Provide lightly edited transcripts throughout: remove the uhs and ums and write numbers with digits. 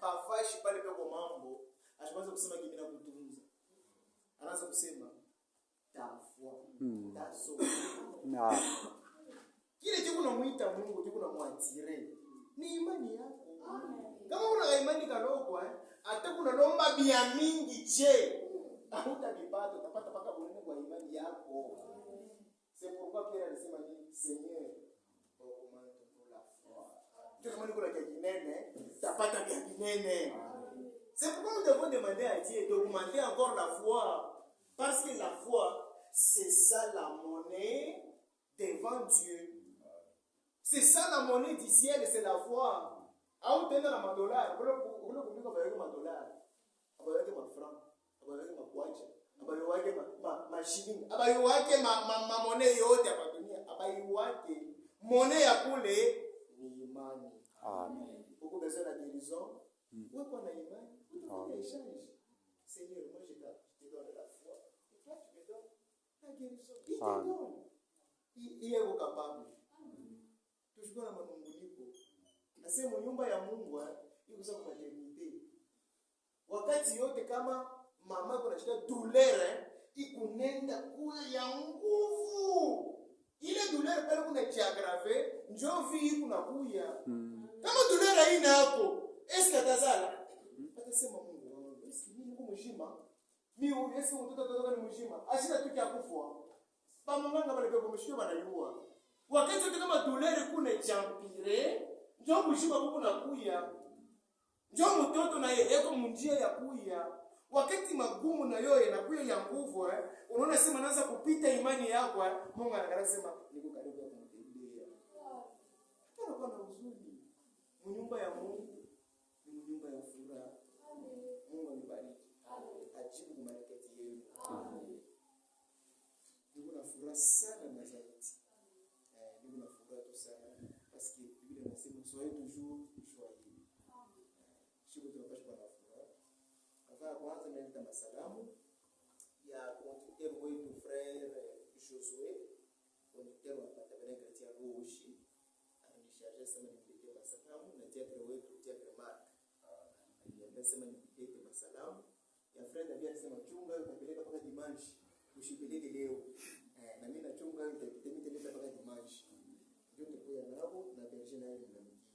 pafashi pale kwa mambo, anaanza kusema kimi na kutunza. Anaanza kusema tafua, taso. Kile kitu unamuita Mungu, kitu unamwatire. Ni imani yako. Kama una imani kalokwa, hata kuna lomba bia mingi je. Hautabipata, utapata paka bunene kwa imani yako. C'est pourquoi Pierre alisema ni Seigneur, augmente la foi. Ndio kama niko na kinene, utapata bia kinene. C'est pourquoi nous devons demander à Dieu d'augmenter encore la foi. Parce que la foi, c'est ça la monnaie devant Dieu. C'est ça la monnaie du ciel, c'est la foi. Au tena na madolari, ule kumika bayeke madolari. Abayeke mafranc, abayeke makwacha, abayeke mashilingi, abayeke monnaie yote hapa dunia, abayeke monnaie ya kule ni imani. Amen. Uko besoin na guérison? Wewe kwa na imani, utafanya échange. Seigneur, moi je te donne la foi. Et toi tu me donnes la guérison. Il te donne. Il est capable. Tushukuru na manunguniko. Nasema nyumba ya Mungu iko sawa kwa eternite. Wakati yote kama mama yako anashika douleur, ikunenda kuwa ya nguvu. Ile douleur pale kuna kiagrave, njoo vi kuna kuya. Kama douleur haina hapo, eske atazala? Atasema Mungu wangu, eske mimi niko mshima? Mimi eske mtoto atatoka ni mshima? Ashina tu kia kufwa. Bamunganga bale kwa mshima banayua. Wakati yote kama douleur kuna champire, njoo mshima kuko na kuya. Njoo mtoto na yeye yako munjia ya kuya. Wakati magumu na yoye na kuya ya nguvu, unaona sema naanza kupita imani yako, Mungu anasema niko karibu ya kumtendea. Hata kwa na uzuri. Nyumba ya Mungu ni nyumba ya furaha. Mungu anibariki. Ajibu kwa mareketi yenu. Niko na furaha sana na zaidi. Niko na furaha tu sana parce que Biblia inasema soyez toujours joyeux. Sio tunapaswa kuwa na furaha. Kwa kwanza nileta masalamu ya conducteur wetu frère Josué, conducteur wa Tabernacle Chrétien Rouge. Anishaje sema nilete masalamu na diacre wetu diacre Mark. Anasema nilete masalamu. Ya frère David alisema chunga utapeleka mpaka dimanche. Usipeleke leo. Na mimi nachunga nitapeleka mpaka dimanche. Ndio tukoya nao na berger naye mnamjia.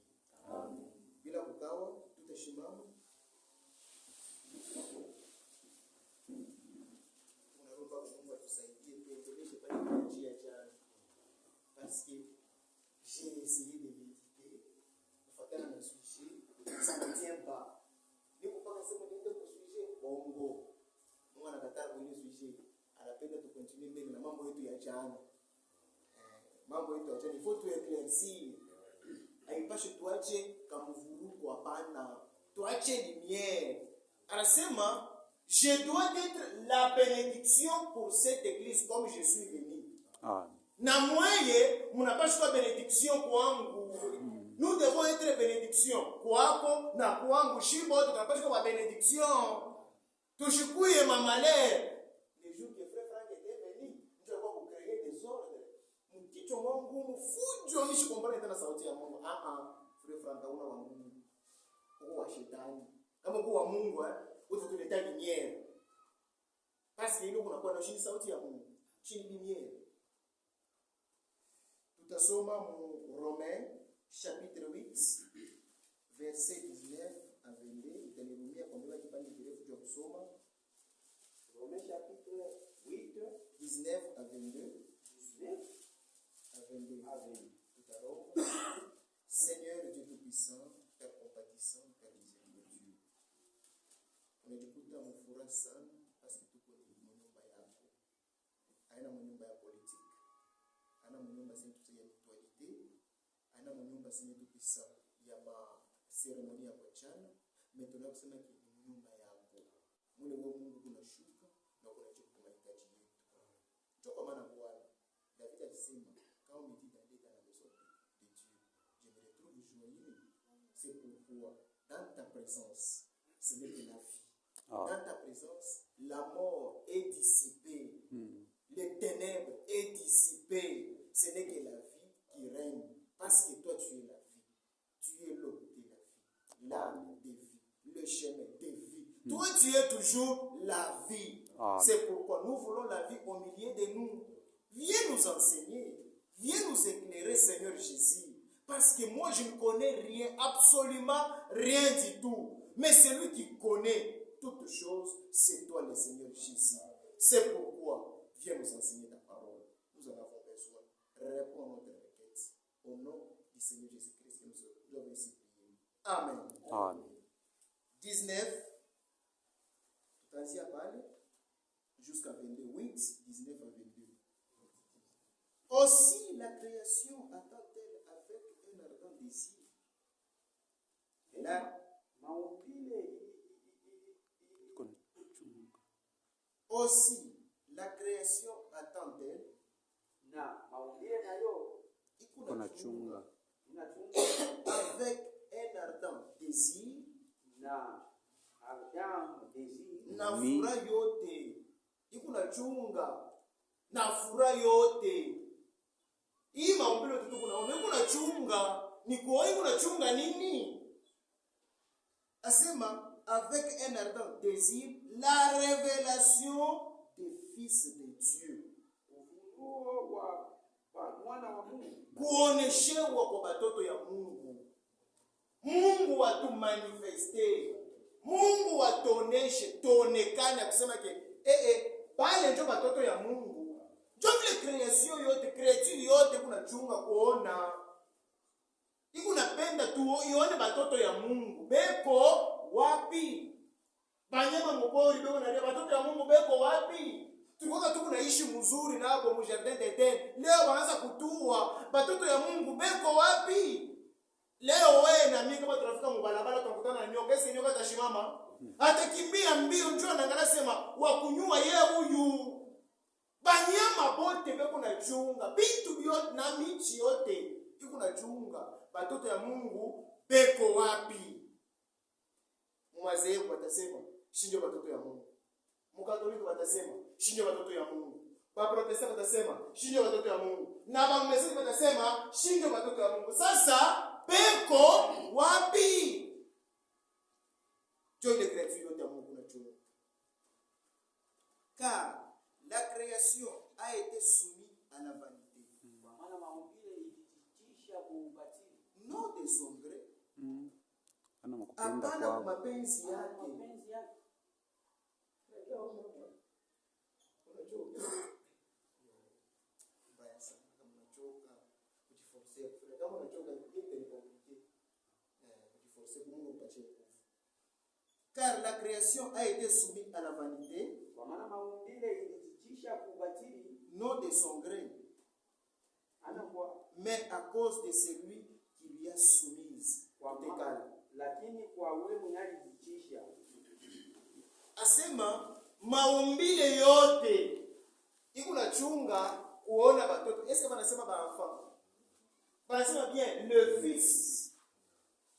Amen. Bila kukawa tutashimama. Tunaomba Mungu atusaidie tuendeleshe pale kwa njia jana. Parce que j'ai essayé de méditer kufuatana na sujet, ça ne tient pas. Niko mpaka sema niende kwa sujet bongo. Mungu anakataa kwenye sujet. Anapenda tu continue mbele na mambo yetu ya jana. Mambo yetu ya jana il faut tout éclaircir. Haipashi tuache kamvuruko hapana. Tuache lumière. Anasema je dois être la bénédiction pour cette église comme je suis venu. Amen. Na mweye mnapaswa kuwa bénédiction kwangu. Nous devons être bénédiction kwako na kwangu. Shibo tunapaswa kuwa bénédiction. Tushikuye mamalere. Les jours que frère Franck était venu, nous avons créé des ordres. Mkicho Mungu mfujo nishi kumbana tena sauti ya Mungu. Frère Franck hauna wa Mungu. Uko wa shetani. Kama uko wa Mungu utatuletea lumière. Parce que ile kunakuwa na chini sauti ya Mungu. Chini lumière. Tutasoma mu Romains chapitre 8 verset 19 à 22. Utanirumia kwa mbele kipande kirefu cha kusoma. Romains chapitre 8 19 à 22. 19 à 22. Tutaroma. Seigneur Dieu tout-puissant, Père compatissant, Père miséricordieux. Unajikuta mfuraha sana parce que tuko nyumba yako. Haina nyumba ya politiki. Haina nyumba ya spiritualite. Haina nyumba ya seremoni ya kuachana. Mais tunasema ni nyumba yako. Mule wewe Mungu kunashuka na kunajibu kwa mahitaji yetu. Ndio kwa maana Bwana David alisema kama umejidandika na besoin de Dieu, je me retrouve joyeux. C'est pourquoi dans ta présence, ce n'est que la vie. Dans ta présence, la mort est dissipée. Les ténèbres est dissipée. Ce n'est que la vie qui règne. Parce que toi, tu es la vie. Tu es l'eau de la vie. L'âme de vie. chemin de vie. Toi, tu es toujours la vie. C'est pourquoi nous voulons la vie au milieu de nous. Viens nous enseigner. Viens nous éclairer, Seigneur Jésus. Parce que moi, je ne connais rien, absolument rien du tout. Mais celui qui connaît toutes choses, c'est toi, le Seigneur Jésus. C'est pourquoi, viens nous enseigner ta parole. Nous en avons besoin. Réponds à notre requête. Au nom du Seigneur Jésus-Christ, nous avons ici prié. Amen. Amen. 19. Tutaanzia pale jusqu'à 22. 8, 19 à 22. Aussi la création attend-elle avec un ardent désir. Aussi la création attend-elle avec un ardent désir. Na furaha yote ikunachunga na furaha yote hii maumbile tutu kunaona ikunachunga ni kwa ikunachunga nini? Asema avec un ardent désir la révélation des fils de Dieu, kuoneshewa kwa batoto ya Mungu. Mungu watumanifeste, Mungu watoneshe, tuonekane kusema ke pale ndio batoto ya Mungu. Ndio vile creation yote, creature yote kuna chunga kuona. Iku napenda tu ione batoto ya Mungu. Beko wapi? Banyama mupori beko na batoto ya Mungu beko wapi? Tukoka tu kunaishi mzuri na hapo mu jardin d'Eden. Leo wanaanza kutua. Batoto ya Mungu beko wapi? Leo wewe na mimi kama tunafika mbalabala tunakutana na nyoka, ese nyoka tashimama. Atakimbia mbio njoo na ngana sema wakunyua yeye huyu. Banyama bote beko na chunga, bitu byote na michi yote iko na chunga. Batoto ya Mungu beko wapi? Mwazee watasema shinjo batoto ya Mungu. Mkatoliki watasema shinjo batoto ya Mungu. Waprotestant watasema shinjo batoto ya Mungu. Na Bamesiki watasema shinjo batoto ya Mungu. Sasa beko wapi? Joie de créature de Mungu na chunga. Car la création a été soumise à la vanité. Non des ongres. Hapana mapenzi yake. Car la création a été soumise à la vanité, non de son gré, mais à cause de celui qui lui a soumise. Asema maumbile yote ikuna chunga kuona batoto. Est-ce que banasema ba enfant? Banasema bien le fils.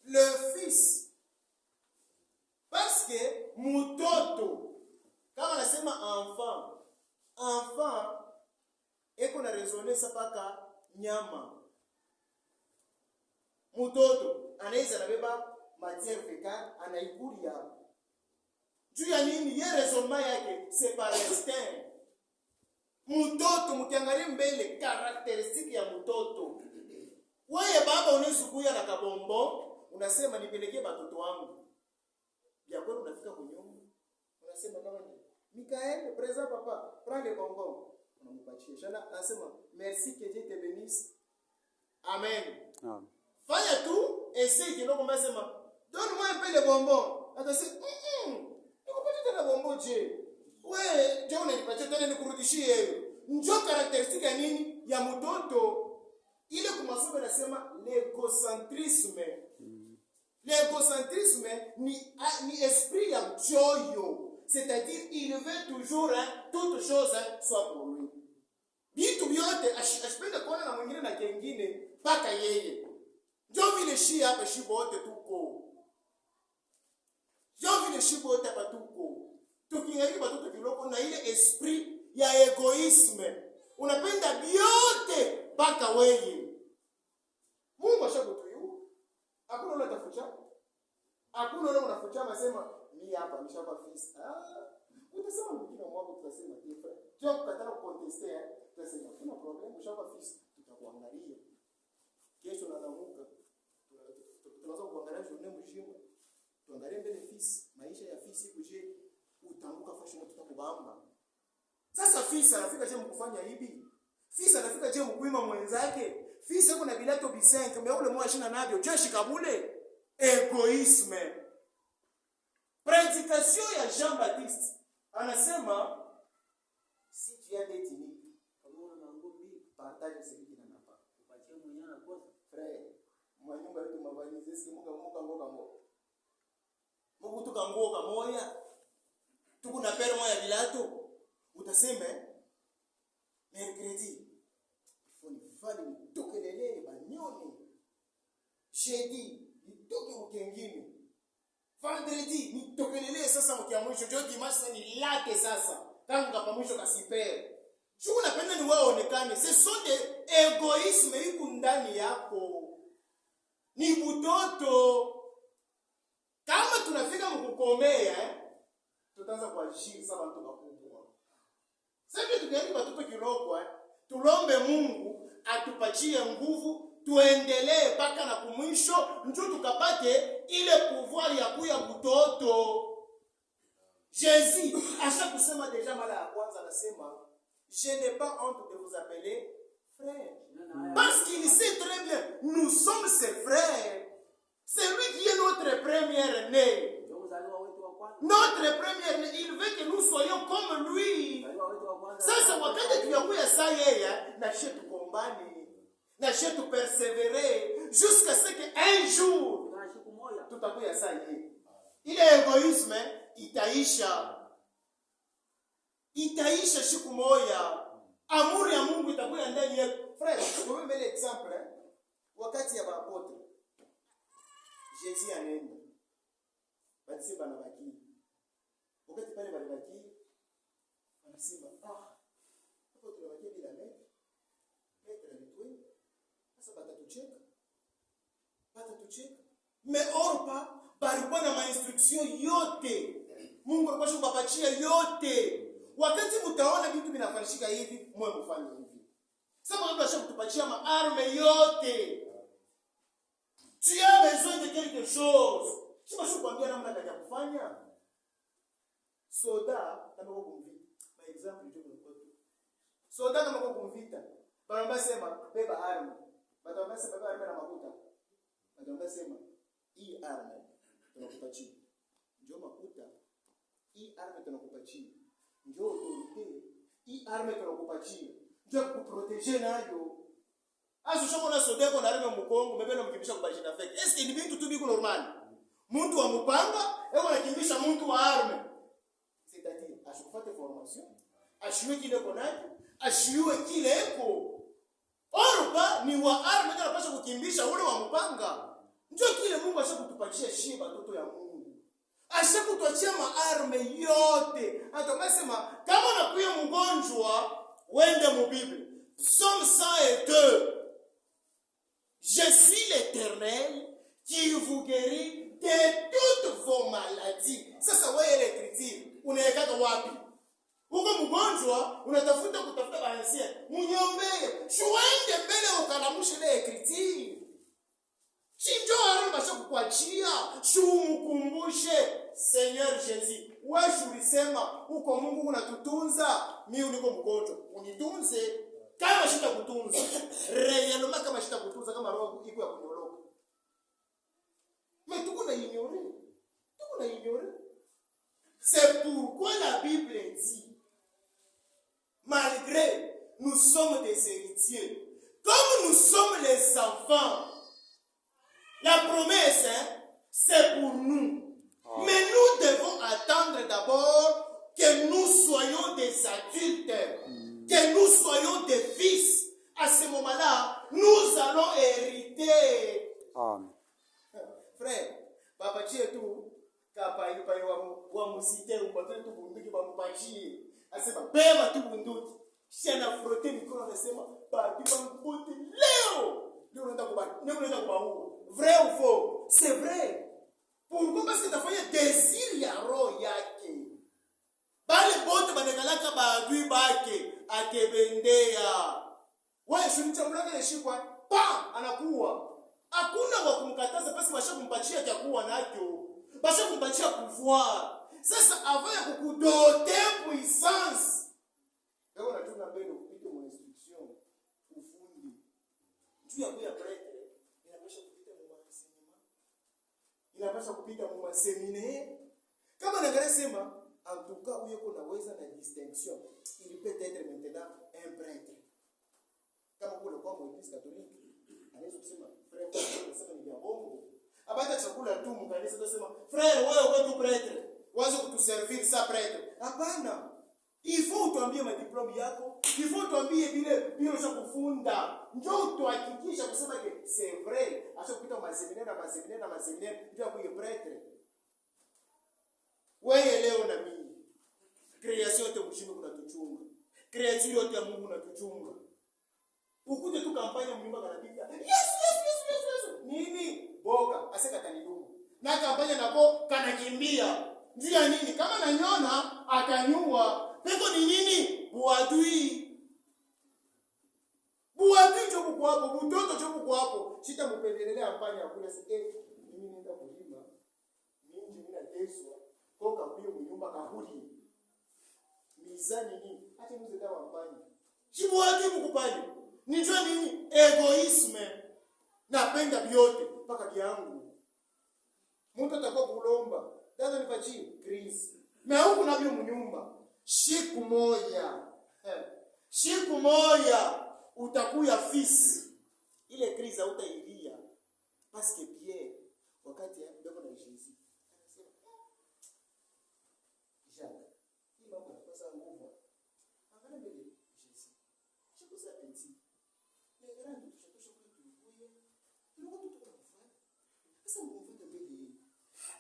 Le fils. Parce que mutoto kama nasema enfant, enfant eko na raisonner sapaka nyama. Mutoto anaweza nabeba matière fécale anaikulia. Juu ya nini? Ye raisonnement yake c'est par instinct. Mutoto mkiangalia mbele caractéristique ya mutoto. Wewe baba unezukuya na kabombo, unasema nipelekee batoto wangu. Ya kweli unafika kwa nyumba. Unasema kama ni Michael, présent papa, prends les bonbons. Unampatia. Shana anasema merci que Dieu te bénisse. Amen. Amen. Fanya tu essaye kidogo unasema donne-moi un peu les bonbons. Atasema nikupatie tena bonbon je. Wewe ndio unanipatia tena nikurudishie. Njoo karakteristiki ya nini? Ya mtoto. Ile kumasomo nasema l'égocentrisme. L'égocentrisme ni esprit ya mchoyo. C'est-à-dire, il veut toujours toute chose soit pour lui. Bitu vyote ashipenda kuona na mwingine na kengine mpaka yeye. Ndio vile shi hapa shibo wote tuko. Ndio vile shibo wote hapa tuko. Tukiangalia watoto kiloko na ile esprit ya egoisme. Unapenda vyote mpaka wewe. Mungu ashakutuyu. Hakuna ule atafucha. Hakuna leo unafutia masema mimi hapa nishapa fisi. Utasema mwingine mwako tutasema tifa. Sio kukatana kucontester, tutasema kuna problem ushapa fisi tutakuangalia. Kesho nalamuka. Tunaweza kuangalia journée mzima. Tuangalie mbele fisi, maisha ya fisi kuje utanguka fashion tutakubamba. Sasa fisi anafika je mkufanya hivi? Fisi anafika je mkuima mwenzake? Fisi yuko na bilato bisenke, mais ule mwa shina navyo, je shikabule? Egoisme. Prédication ya Jean-Baptiste anasema si tu as des timides, kama una ngombi partage celui qui n'en a pas. Upatie mwenye anakosa. Frère, mwanyumba yetu mabanize si muka ngoka moja. Mungu tukangoka moya. Tuko na pere moya bilato. Utasema mercredi fali nitokelele banyoni. Jeudi nitoke ukengine. Vendredi nitokelele sasa mkiamwisho. Jeudi dimanche ni late sasa. Tangu kapa mwisho kasipere. Shuku napenda ni wewe onekane. Ce sont des égoïsmes iko ndani yako. Ni butoto. Kama tunafika mkukomea tutaanza kuajiri sasa watu wakubwa. Sasa tukiani watoto kiloko tulombe Mungu atupatie nguvu tuendelee mpaka na kumwisho njoo tukapate ile pouvoir ya kuya butoto. Jésus acha kusema deja mara ya kwanza anasema je n'ai pas honte de vous appeler frère. Parce qu'il sait très bien nous sommes ses frères. C'est lui qui est notre première né. Notre première né, il veut que nous soyons comme lui. Sasa wakati tuyakuya saa yeye na shetu kombani na shetu persévérer jusqu'à ce que un jour tutakuya saa yeye. Ile egoisme itaisha siku moja. Amuri ya Mungu itakuya ndani yetu. Frère, tuwe mbele exemple wakati ya apotre Jésus anaenda. Basi bana baki. Wakati pale bali baki anasema hapo tunabaki bila mimi. Mimi nitwe. Sasa batatucheka. Mais orpa balikuwa na instruction yote. Mungu alikuwa shubapachia yote. Wakati mtaona vitu vinafanyika hivi, mwe mfanye hivi. Sasa Mungu ashakutupatia maarme yote. Tu as besoin de quelque chose. Si je suis combien namna ya kufanya. Soda kama uko kumvita. By example ndio kwa tu. Soda kama uko kumvita. Baba sema beba arme. Baba sema beba arme na makuta. Baba sema hii arme tunakupatia. Ndio makuta. Hii arme tunakupatia. Ndio autorité. Hii arme tunakupatia. Ndio kuproteger nayo. Aso shamo na sodeko na arme mkongo mbebeno mkimbisha kubashina fake. Est-ce que ni bintu tu biko normal? Muntu wa mupanga eko nakimbisha muntu wa arme. C'est-à-dire ashufate formation, ashiwe kile konacho, ashiwe kile eko. Orpa ni wa arme ndio anapaswa kukimbisha ule wa mupanga. Ndio kile Mungu ashakutupatia shiba watoto ya Mungu. Ashakutuachia maarme yote. Atomesema kama unakuwa mgonjwa wende mu Biblia. Psaume 102. Je suis l'Éternel qui vous guérit de toutes vos maladies. Sasa wewe l'écriture unaekaka wapi? Uko mgonjwa kutafuta bahansia. Munyombee. Shuende mbele ukalamushe ile écriture. Shinjo arumba kukuachia. Shumkumbushe Seigneur Jésus. Wewe ulisema uko Mungu unatutunza, mimi niko mgonjwa. Unitunze. Kama shita kutunza, réellement kama shita kutunza kama roho iko ya kunyoroka. Mais tuko na ignorer. C'est pourquoi la Bible dit, malgré nous sommes des héritiers, comme nous sommes les enfants, la promesse, c'est pour nous. Mais nous devons attendre d'abord que nous soyons des adultes. Que nous soyons des fils. À ce moment-là, nous allons hériter. Amen. Frère, papa tu kapa ipa wa musite umpate tu bunduki ba mpachi. Asema beba tu bunduki. Shana frotte mikono anasema ba mpote leo. Ndio unaenda kuba. Vrai ou faux? C'est vrai. Pourquoi? akebendea. Wewe shimchambula kile shikwa, pa anakuwa. Hakuna wa kumkataza basi basha kumpatia chakula nacho. Basha kumpatia pouvoir. Sasa avaya kukudote puissance. Leo natuna mbele kupita mu instruction. Ufundi. Tu ya kuya prêtre. Inapaswa kupita mu enseignement. Inapaswa kupita mu séminaire. Kama naangalia sema en tout cas où yeko naweza na distinction. Il peut être maintenant un prêtre. Kama kule kwa Église catholique, anaweza kusema frère, unasema ni bongo. Abata chakula tu mkanisa tunasema frère, wewe uko tu prêtre. Waanze kutuservir sa prêtre. Hapana. Il faut tuambie madiplome yako, il faut tuambie vile ushakufunda. Njoo tuhakikisha kusema ke c'est vrai. Acha kupita maseminaire ndio akuye prêtre. Wewe leo na mimi. Création yote mshimo kunatuchunga. Créature yote ya Mungu unatuchunga. Ukuje tu kampanya mnyumba kanapita. Yes. Nini? Boga, aseka kanidumu. Na kampanya nako kanakimbia. Njia nini? Kama nanyona atanyua. Peko ni nini? Buadui choku kwa hapo, butoto choku kwa hapo. Sita mpendelelea kampanya kule mimi nenda kulima. Mimi nina Yesu. Koka kuyo mnyumba kahudi. Mizani nini? Acha mzee dawa kampanya. Shibuadui mkupani. Nijua nini? Egoisme. Napenda vyote mpaka vyangu. Mtu atakuwa kulomba. Dada nipatie Chris. Na huko na vyo mnyumba. Siku moja utakuya fisi. Ile Chris hautailia. Parce que Pierre wakati ndio na Jésus. Anasema Jacques, hii mambo yanapasa nguvu. Angalia mbele Jésus. Chukua sa petit. Les grands tuchukue tulibuye. Tulikuwa tutukufanya. Sasa mkumfuata mbele yeye.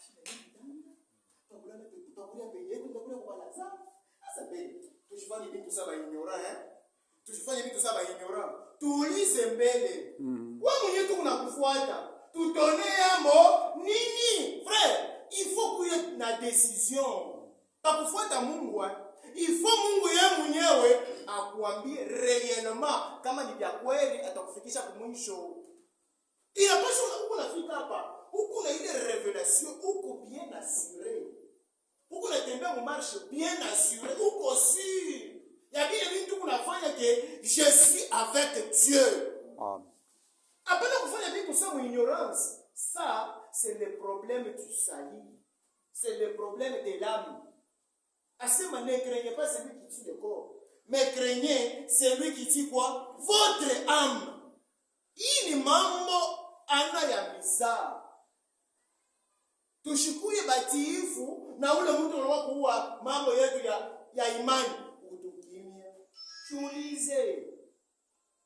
Shida hii ndani. Tutakulia mbele yako, tutakulia kwa Lazaro. Sasa mbele. Tusifanye vitu saba ignorant, Tusifanye vitu saba ignorant. Tuulize mbele. Wewe mwenyewe tu unakufuata. Tutonea nini? Frère, il faut qu'il y ait une décision. Takufuata Mungu, il faut Mungu yeye mwenyewe akuambie réellement kama ni vya kweli atakufikisha kumwisho. Inapaswa huko nafika hapa. Huko na ile révélation, huko bien assuré. Huko natembea mu marche bien assuré, huko sûr. Ya vile vitu unafanya que je suis avec Dieu. Amen. Apana kufanya vitu sans ignorance. Ça, c'est le problème du salut. C'est le problème de l'âme. Asema ne craignez pas celui qui tue le corps, mais craignez celui qui tue quoi? Votre âme. Hii ni mambo ana ya mizaa. Tushikuye batiifu na ule mtu anakuwa kuua mambo yetu ya imani. Utukimia. Tuulize.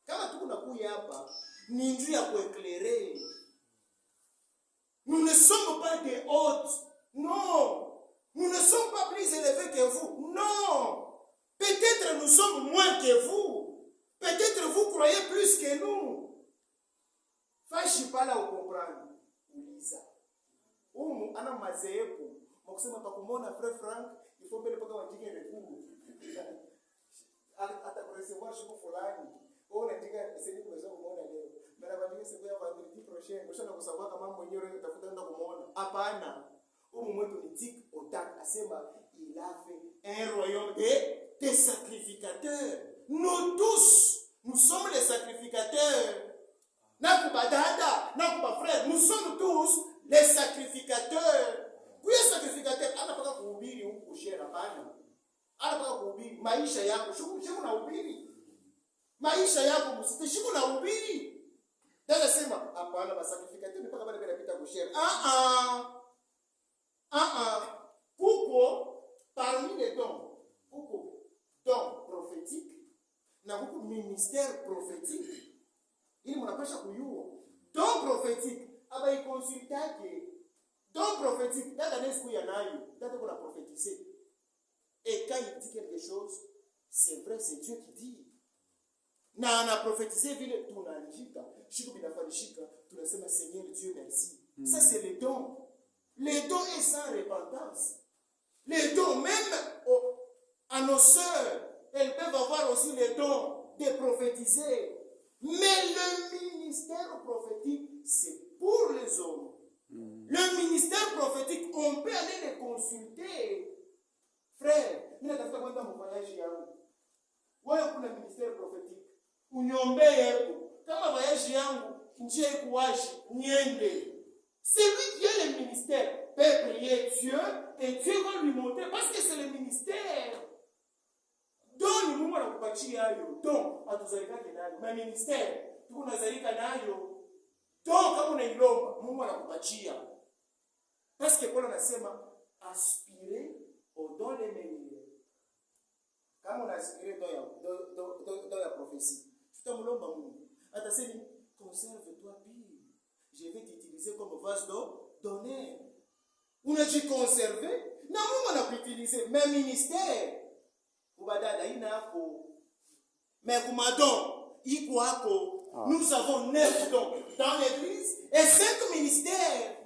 Kama tuko nakuya hapa, ni njia ya kueclairer. Nous ne sommes pas des hôtes. Non. Nous ne sommes pas plus élevés que vous. Non. Peut-être nous sommes moins que vous. Peut-être vous croyez plus que nous. Fashi pala ukomprendre. Uliza. Ana mazeepo. Mkusema pakumona frère Frank, il faut mbele paka wajike rekuru. Atakurecevoir siku fulani. Wewe unataka sisi kuweza kumuona leo. Mara baadaye siku ya vendredi prochain, mshana kusabwa kama mambo yenyewe utafuta nenda kumuona. Hapana. Mwetu ni tic au tac, asema il a fait un royaume des sacrificateurs. Nous tous, nous sommes les sacrificateurs. Nakuba dada, nakuba frère, nous sommes tous les sacrificateurs. Kuya sacrificateur anapaka kuhubiri huku shera bana. Anapaka kuhubiri maisha yako, shuku na uhubiri. Maisha yako msite shuku na uhubiri. Dada sema hapana ba sacrificateur mpaka bale bila pita kushera. Pourquoi parmi les dons, pourquoi dons prophétiques, na beaucoup ministère prophétique, il mnapasha kuyua don prophétique aba ikonsultake don prophétique dada nesu ya nayo dada kuna prophétiser et quand il dit quelque chose c'est vrai, c'est Dieu qui dit na ana prophétiser vile tunaandika shiko binafanyishika tunasema Seigneur Dieu merci. Ça c'est le don. Les dons est sans repentance. Les dons même à nos sœurs elles peuvent avoir aussi le don de prophétiser. Mais le ministère prophétique, c'est pour les hommes. Le ministère prophétique, on peut aller les consulter. Frère, il y a un voyage. Wewe kuna ministère prophétique. Unyombe yako. Kama voyage yangu, njie kuwashi, niende. C'est lui qui a le ministère. Peut prier Dieu et Dieu va lui montrer parce que c'est le ministère. Donc, Mungu anakupatia hayo. Donc, atuzalika nayo. Ma ministère, tuko nazalika nayo. Donc, kama unailomba, Mungu anakupatia. Parce que Paul anasema aspirer au don les meilleurs. Kama unaspirer dans la prophétie, tutamlomba Mungu. Atasema conserve-toi pire. Je vais t'utiliser comme vase d'honneur. Unajiconserver na Mungu anakuutiliser. Mais ministère kubadada ina hapo. Mais kumadon iko hapo. Nous avons 9 dons dans l'église et 5 ministères.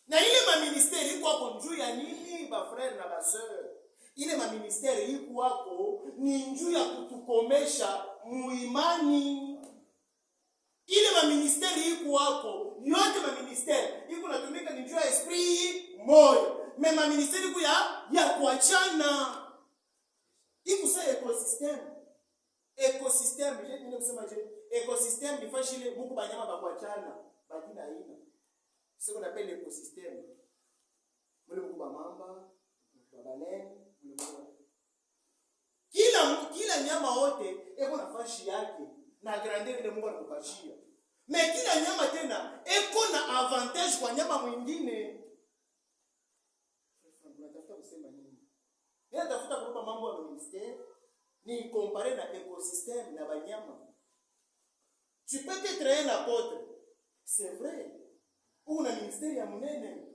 Na ile ma ministère iko hapo njuu ya nini ba frère na ba sœur? Ile ma ministère iko hapo ni njuu ya kutukomesha muimani. Ile ma ministère iko hapo, yote ma ministère iko natumika ni njuu ya esprit moyo. Mais ma ministère iko ya kuachana. Iko sa ecosystème, je nini kusema je? Ecosystème ifashile Mungu banyama bakuachana, bakina ina. Ce qu'on appelle l'écosystème. Mule Mungu ba mamba, ba baleine, kila nyama wote eko na fashi yake na grandeur ile Mungu anakupashia. Mais kila nyama tena eko na avantage kwa nyama mwingine. Unatafuta kusema nini? Natafuta kuomba mambo ya ministère ni comparer na écosystème na banyama. Tu peux être un apôtre. C'est vrai. Ou un ministère ya munene.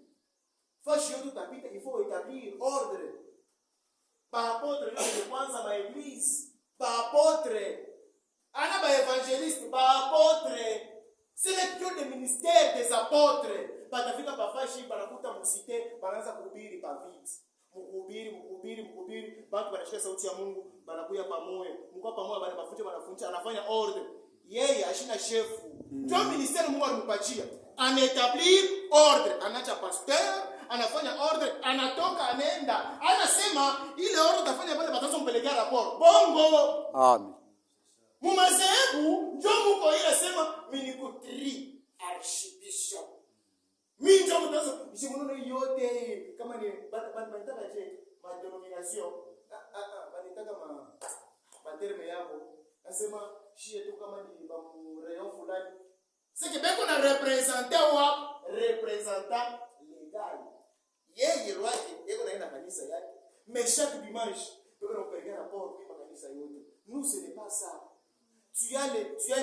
Fashi yote utapita, il faut établir ordre. Ba apôtre le kwanza ba église, ba apôtre. Ana ba évangéliste, ba apôtre. C'est le ministère des apôtres. Batafika ba fashi banakuta musite, banaanza kuhubiri pa vite. Mhubiri, watu wanashika sauti ya Mungu, banakuya pamoja. Mungu pamoja banafunja, anafanya ordre. Yeye ashina chefu. Ndio ministère Mungu alimpatia. Anatablir ordre, anacha pasteur, anafanya ordre, anatoka anaenda. Anasema ile ordre tafanya pale bataanza kumpelekea rapport. Bongo. Amen. Mumazebu ndio Mungu ile sema minikutri archbishop. Mimi ndio mtazo msimuno yote kama ni banataka je ma denomination banataka ma terme yao nasema shie tu kama ni ba rayon fulani c'est beko na représentant légal yeye roati yeko na kanisa yake mais chaque dimanche beko na kupeleka rapport kwa kanisa yote. Nous ce n'est pas ça. Tu as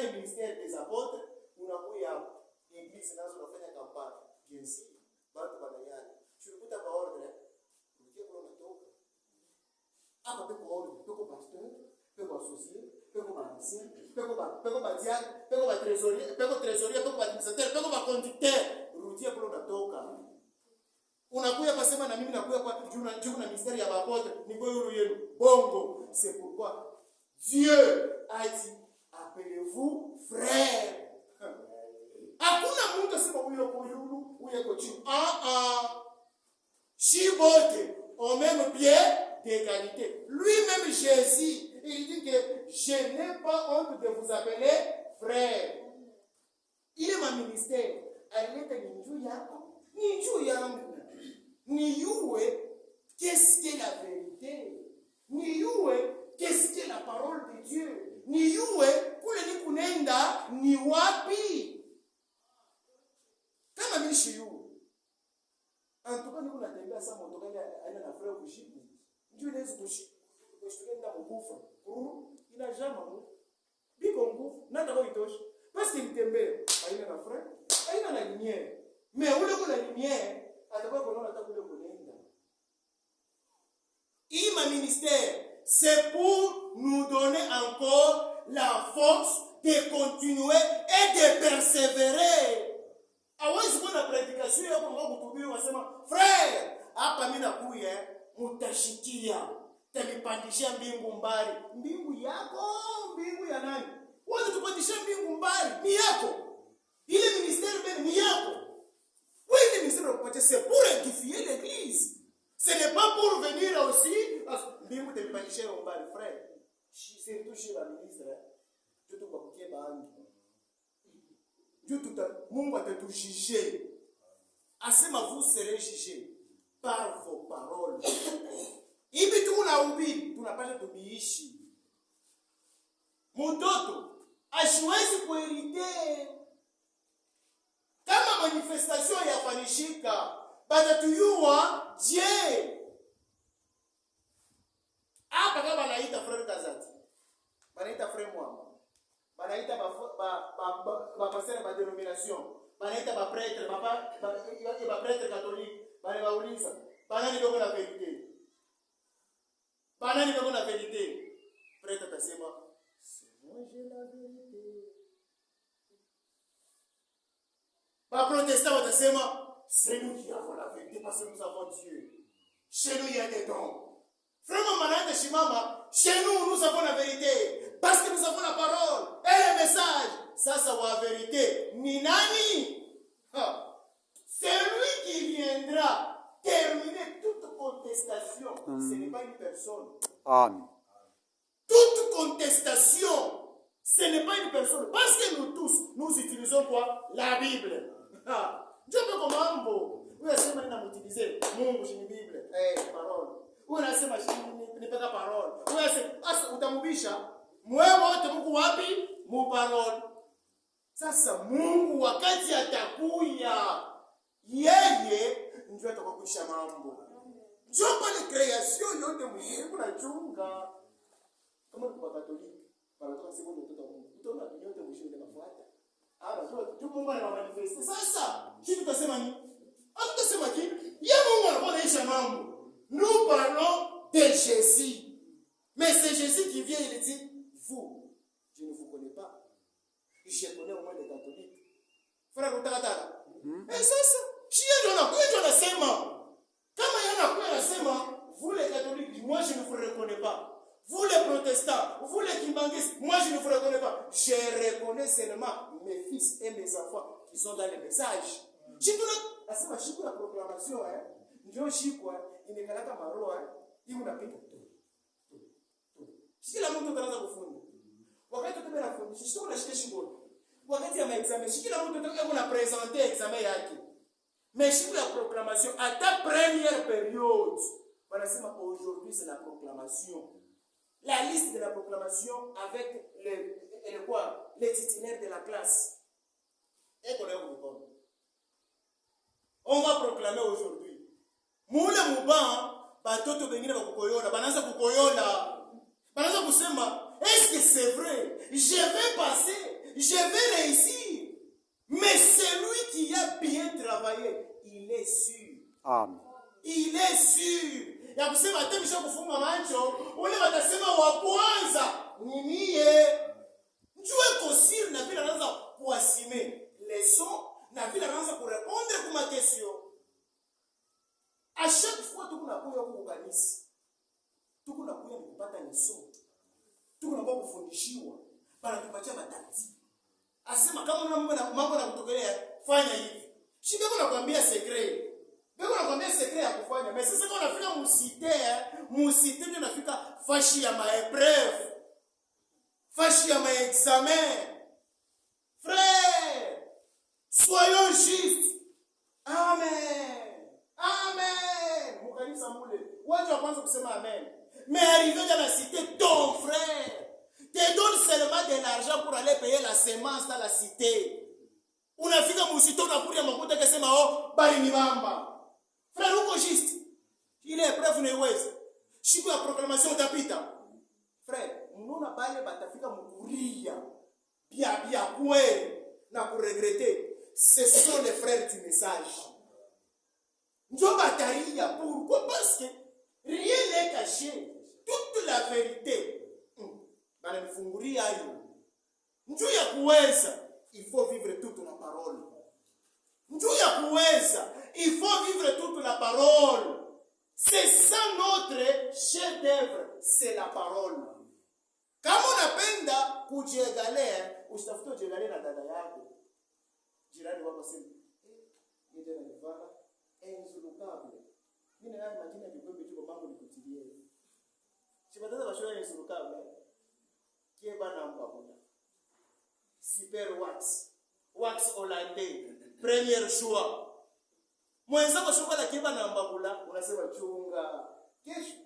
le ministère des apôtres, unakuya église nazo unafanya campagne. Bien sûr, watu wanayana. Tulikuta kwa ordre, ndio kwa natoka. Hapa peko ordre, peko pasteur, peko associé, peko ancien, peko diacre, peko trésorier, peko administrateur, peko conducteur. Rudia kwa natoka. Unakuya kusema na mimi nakuya kwa juu na misteri ya apôtre, niko yulu yenu. Bongo, c'est pourquoi Dieu a dit appelez-vous frères. Hakuna mtu asema huyo kuyulu, huyo kochi. Chibote au même pied d'égalité. Lui-même Jésus, il dit que je n'ai pas honte de vous appeler frère. Il est ma ministère. Alileta ni njuu yako, ni njuu yangu. Ni yue qu'est-ce que la vérité? Ni yue qu'est-ce que la parole de Dieu? Ni yue kule ni kunenda ni wapi? Kama mimi shiyu. Antuka niko natembea sana motoka aina na frère kushiku. Ndio inaweza kushiku. Kushtuka mkufa. Ina jama mu. Biko nguvu nenda kwa itosha. Basi nitembea aina na frère, aina na lumière. Mais ule kuna lumière atakuwa kunaona hata kule kunaenda. Ima ministère, c'est pour nous donner encore la force de continuer et de persévérer. Hawezi kuwa na prédication yako kwa kuhubiri wasema frère hapa mimi nakuya mutashikia Utanipandishia mbingu mbali. Mbingu yako, mbingu ya nani? Wote tupandishia mbingu mbali, ni yako. Ile ministère même ni yako. Oui, le ministère peut c'est pour édifier l'église. Ce n'est pas pour venir aussi. Mbingu utanipandishia mbali, frère. C'est tout chez la ministre. Tu te vois qui est bangi. Mungu atatujuger. Asema vous serez jugés par vos paroles. Hivi tunahubiri, tunapaswa tubiishi. Mtoto asiwezi kuherite. Kama manifestation yafanishika, batatuyua je. Hapa kama banaita frère Kazati. Banaita frère Mwamba. Banaita ba pasteur ba dénomination. Banaita ba prêtre, ba prêtre catholique. Banauliza, banani ndio la vérité? Banani ndio la vérité? Prêtre atasema, c'est moi j'ai la vérité. Ba protestant atasema, c'est nous qui avons la vérité parce que nous avons Dieu. Chez nous il y a des dons. Vraiment malade shimama, chez nous avons la vérité parce que nous avons la parole et le message. Ça la vérité. Ni nani? C'est lui qui viendra terminer toute contestation. Ce n'est pas une personne. Amen. Toute contestation, ce n'est pas une personne. Parce que nous tous, nous utilisons quoi? La Bible. Dieu peut comme mambo. Vous avez utilisé Mungu ni Bible. Parole. Vous avez pas parole. Vous avez utamubisha. Mwewe wote Mungu wapi? Mu parole. Sasa Mungu wakati atakuya, yeye ndio atakukuisha mambo. Ndio pale creation yote Mungu anachunga. Kama kwa Katoliki, wanatoka siku mtoto wa Mungu. Utaona yote mshinde kafuata. Tu Mungu anamanifeste. Sasa, kitu tutasema nini? Hatutasema kitu. Yeye Mungu anakuonyesha mambo. Nous parlons de Jésus. Mais c'est Jésus qui vient, il dit, vous, je ne vous connais pas. Je connais au moins les catholiques. Frère, utakataka. Et c'est ça. Chien ndio anasema. Kama yeye anasema, vous les catholiques, moi je ne vous reconnais pas. Vous les protestants, vous les kimbangistes, moi je ne vous reconnais pas. Je reconnais seulement mes fils et mes enfants qui sont dans les messages. Chikuna, asema shiku ya proclamation, ndio shiku, imekalaka maroa, hiyo unapita. Kila mtu ataanza kufunda. Wakati tume na fundisho, sio unashika shingo. Wakati ya examen, kila mtu atakuwa na présenter examen yake. Mais shiku ya proclamation, à ta première période, wanasema aujourd'hui c'est la proclamation. La liste de la proclamation avec les titulaires de la classe. Et on va proclamer aujourd'hui. Moule mouban, batoto bengine bakukoyola, bananza kukoyola. Bananza kusema, est-ce que c'est vrai? Je vais passer, je vais réussir. Mais celui qui a bien travaillé, il est sûr. Amen. Il est sûr. Ya kusema atemisha kufunga macho, ule watasema wa kwanza ni mie. Njue kosiri na vile anaanza kuasime leçon na vile anaanza kurepondre kwa question. À chaque fois tukunakuya kwa kanisa. Tukunakuya kupata leçon. Tukunakuwa kufundishiwa. Bana tupatia matati. Asema kama mambo na kutokelea fanya hivi. Shika nakwambia secret. Bego nakwambia secret ya kufanya. Mais sasa kama unafika musite ndio unafika fashi ya maépreuve. Fashi ya maexamen. Frère, soyons justes. Amen. Amen. Mukanisa mule. Watu wa kwanza kusema amen. Mais arrivé dans la cité, ton frère te donne seulement de l'argent pour aller payer la semence dans la cité. Unafika musito unakuria makuta kesema bali ni mamba. Frère, uko juste. Il est preuve ne uweze. Siku ya proclamation utapita. Frère, mnaona bale batafika mkuria. Bia kweli na kuregretter. Ce sont les frères du message. Ndio bataria. Pourquoi? Parce que rien n'est caché. Toute la vérité. Bale mfunguria hiyo. Ndio ya kuweza. Il faut vivre toute la parole. Ndio ya kuweza. Il faut vivre toute la parole. C'est ça notre chef d'œuvre, c'est la parole. Kama unapenda kujiegalia, usitafute kujiegalia na dada yako. Jirani wako sema, yeye ananivala, nzurukable. Mimi na majina vikombe tu mambo nikutilie. Sibataza bashoya nzurukable. Kieba na mbabula. Super wax hollandais, premier choix. Mwenzako shoka kieba na mbabula, unasema chunga. Kesho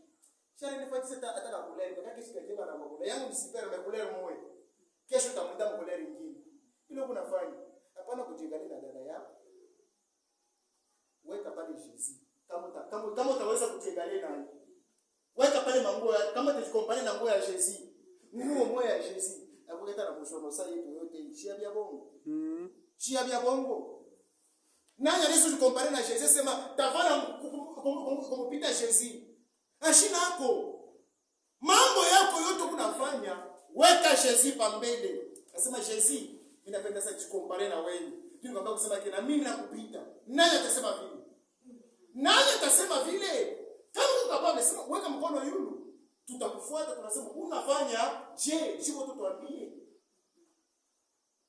shari nifuatise hata na kuleni, kwa kesho kieba na mbabula. Yangu ni super na kuleni moyo. Kesho utamuda mkuleni nyingine. Ile unafanya. Hapana kujiangalia na dada yako. Weka pale Jésus. Kama utaweza kujiangalia naye. Weka pale manguo kama tujikompare na nguo ya Jésus. Nguo moja ya Jésus. Akuleta na kushono sasa yetu yote chia bia bongo. Chia bia bongo. Nani anaweza kukompare na Jésus sema tavana kumpita Jésus. Ashina yako. Mambo yako yote unafanya, weka Jésus pambele. Nasema Jésus, mimi napenda sasa kukompare na wewe. Ndio ngamba kusema kina mimi nakupita. Nani atasema vile? Nani atasema vile? Kama ukapable sema weka mkono yulu. Tutakufuata tunasema unafanya je, sio tu tuambie.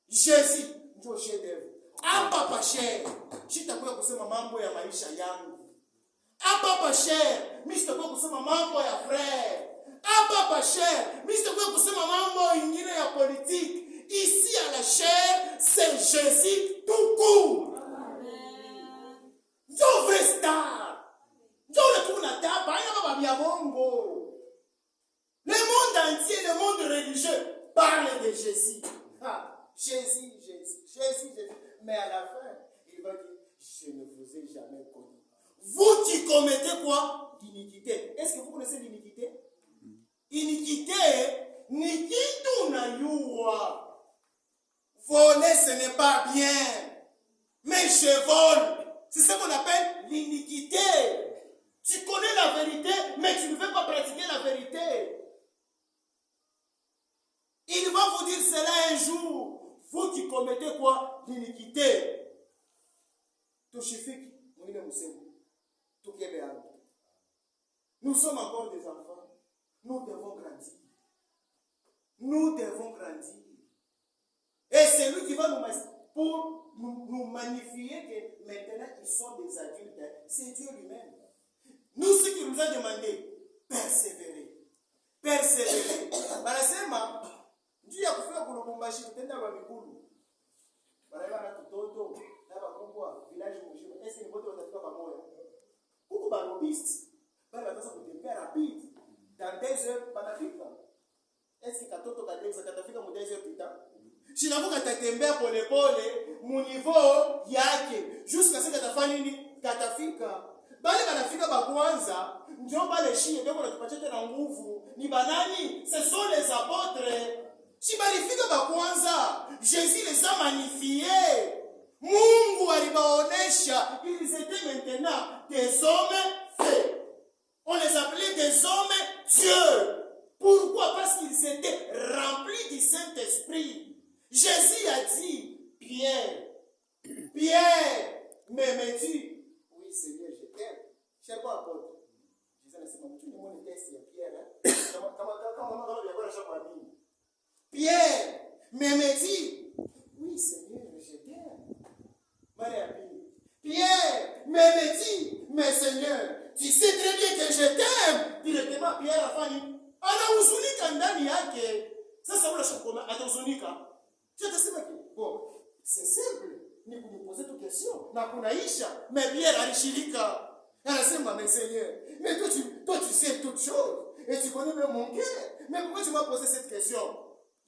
Jésus ndio chef d'œuvre. Hapa pa cher. Sitakuwa kusema mambo ya maisha yangu. Hapa pa cher. Mimi sitakuwa kusema mambo ya frère. Hapa pa cher. Mimi sitakuwa kusema mambo ingine ya politique. Ici à la chair, c'est Jésus tout court. Amen. Yo vrai star. Yo le tout na tapa, ina baba bia bongo. Le monde entier, le monde religieux parle de Jésus. Ah, Jésus. Mais à la fin, il va dire, je ne vous ai jamais connu. Vous qui commettez quoi? L'iniquité. Est-ce que vous connaissez l'iniquité? Iniquité, ni kitu na yua. Voler, ce n'est pas bien. Mais je vole. C'est ce qu'on appelle l'iniquité. Tu connais la vérité, mais tu ne veux pas pratiquer la vérité. Il va vous dire cela un jour. Vous qui commettez quoi? L'iniquité. Toshifiki, nous sommes encore des enfants. Nous devons grandir. Nous devons grandir. Et c'est lui qui va nous magnifier que maintenant ils sont des adultes. C'est Dieu lui-même. Nous, ce qu'il nous a demandé, persévérer. Persévérer. Barasema, Dieu a fait pour le combattre, tenda wa mikulu. Baraiba na tutoto, na bakubwa, village mjini. Est-ce que wote watafika pamoja? Huko ba lobbyist, bali wataweza kutembea rapide. Dans 2 heures banafika. Est-ce que katoto kadeza katafika mu 2 heures pita? Shinakuka tatembea pole pole mu niveau yake. Jusqu'à ce que katafanya nini? Katafika. Bali banafika ba kwanza, ndio bale shie ndio wanatupatia tena nguvu. Ni banani? Ce sont les apôtres. Si balifika ba kwanza, Jésus les a magnifiés. Mungu alibaonesha, ils étaient maintenant des hommes faits. On les appelait des hommes Dieu. Pourquoi? Parce qu'ils étaient remplis du Saint-Esprit. Jésus a dit, Pierre, m'aimes-tu? Oui, Seigneur, je t'aime. Cher quoi, apôtre? Jésus a dit, tu ne m'en étais si Pierre. Pierre, m'aimes-tu? Oui, Seigneur, je t'aime. Pierre, m'aimes-tu? Mais Seigneur, tu sais très bien que je t'aime. Directement, Pierre a fait. Anahuzunika ndani yake. Sasa ule shokoma atahuzunika. Tutasema bon, c'est simple. Ni kuniposer toute question. Na kunaisha, mais Pierre alishirika. Anasema mais Seigneur, mais toi tu sais toutes choses et tu connais même mon cœur. Mais pourquoi tu m'as posé cette question?